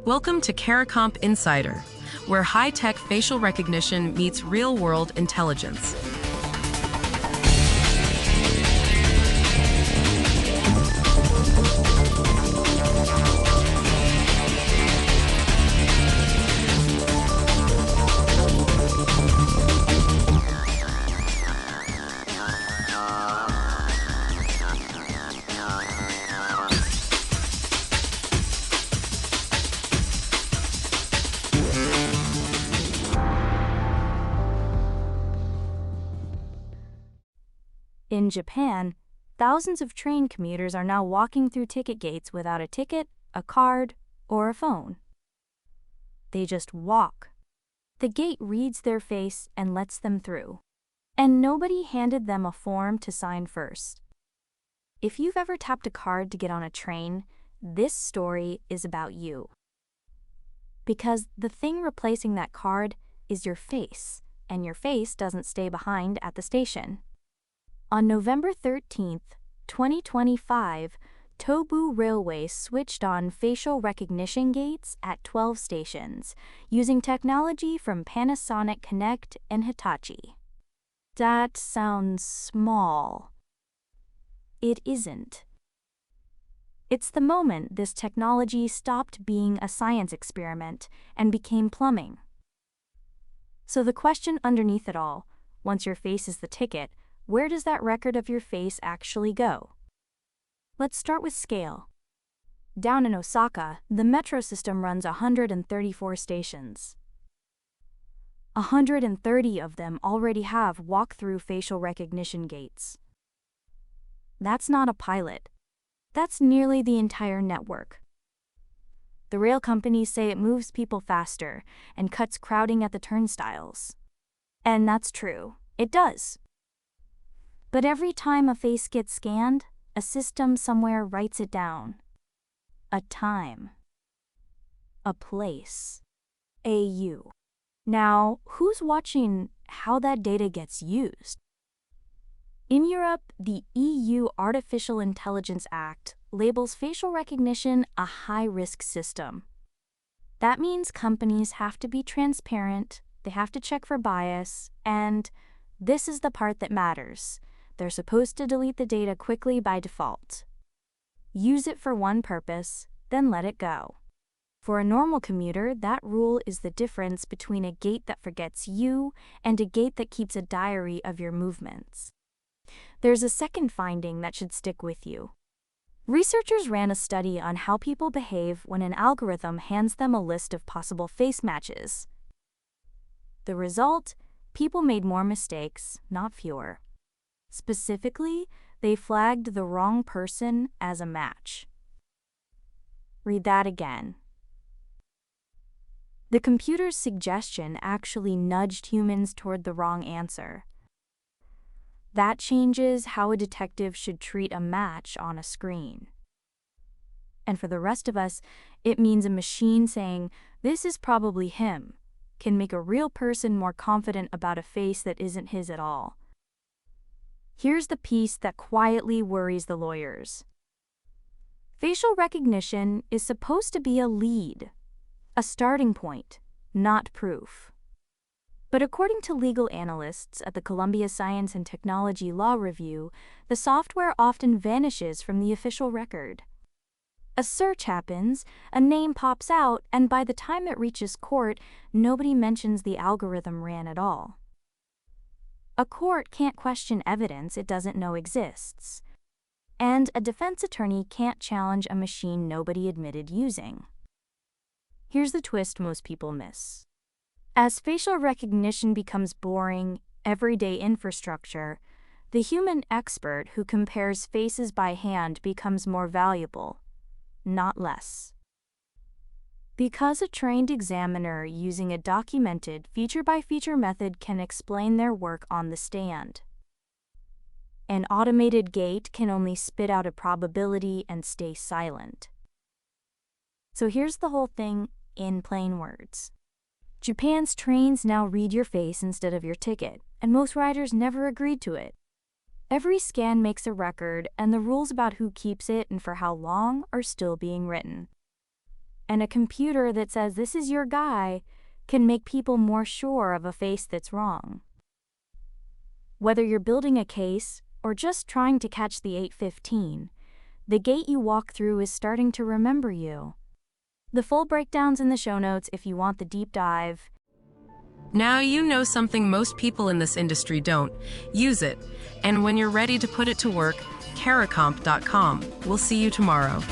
Welcome to CARICOMP Insider, where high-tech facial recognition meets real-world intelligence. In Japan, thousands of train commuters are now walking through ticket gates without a ticket, a card, or a phone. They just walk. The gate reads their face and lets them through. And nobody handed them a form to sign first. If you've ever tapped a card to get on a train, this story is about you. Because the thing replacing that card is your face, and your face doesn't stay behind at the station. On November 13, 2025, Tobu Railway switched on facial recognition gates at 12 stations, using technology from Panasonic Connect and Hitachi. That sounds small. It isn't. It's the moment this technology stopped being a science experiment and became plumbing. So the question underneath it all, once your face is the ticket, where does that record of your face actually go? Let's start with scale. Down in Osaka, the metro system runs 134 stations. 130 of them already have walk-through facial recognition gates. That's not a pilot. That's nearly the entire network. The rail companies say it moves people faster and cuts crowding at the turnstiles. And that's true. It does. But every time a face gets scanned, a system somewhere writes it down. A time. A place. AU. Now, who's watching how that data gets used? In Europe, the EU Artificial Intelligence Act labels facial recognition a high-risk system. That means companies have to be transparent, they have to check for bias, and this is the part that matters. They're supposed to delete the data quickly by default. Use it for one purpose, then let it go. For a normal commuter, that rule is the difference between a gate that forgets you and a gate that keeps a diary of your movements. There's a second finding that should stick with you. Researchers ran a study on how people behave when an algorithm hands them a list of possible face matches. The result? People made more mistakes, not fewer. Specifically, they flagged the wrong person as a match. Read that again. The computer's suggestion actually nudged humans toward the wrong answer. That changes how a detective should treat a match on a screen. And for the rest of us, it means a machine saying, "This is probably him," can make a real person more confident about a face that isn't his at all. Here's the piece that quietly worries the lawyers. Facial recognition is supposed to be a lead, a starting point, not proof. But according to legal analysts at the Columbia Science and Technology Law Review, the software often vanishes from the official record. A search happens, a name pops out, and by the time it reaches court, nobody mentions the algorithm ran at all. A court can't question evidence it doesn't know exists. And a defense attorney can't challenge a machine nobody admitted using. Here's the twist most people miss. As facial recognition becomes boring, everyday infrastructure, the human expert who compares faces by hand becomes more valuable, not less. Because a trained examiner using a documented feature-by-feature method can explain their work on the stand. An automated gate can only spit out a probability and stay silent. So here's the whole thing in plain words. Japan's trains now read your face instead of your ticket, and most riders never agreed to it. Every scan makes a record, and the rules about who keeps it and for how long are still being written. And a computer that says this is your guy can make people more sure of a face that's wrong. Whether you're building a case or just trying to catch the 8:15, the gate you walk through is starting to remember you. The full breakdown's in the show notes if you want the deep dive. Now you know something most people in this industry don't. Use it. And when you're ready to put it to work, caracomp.com. We'll see you tomorrow.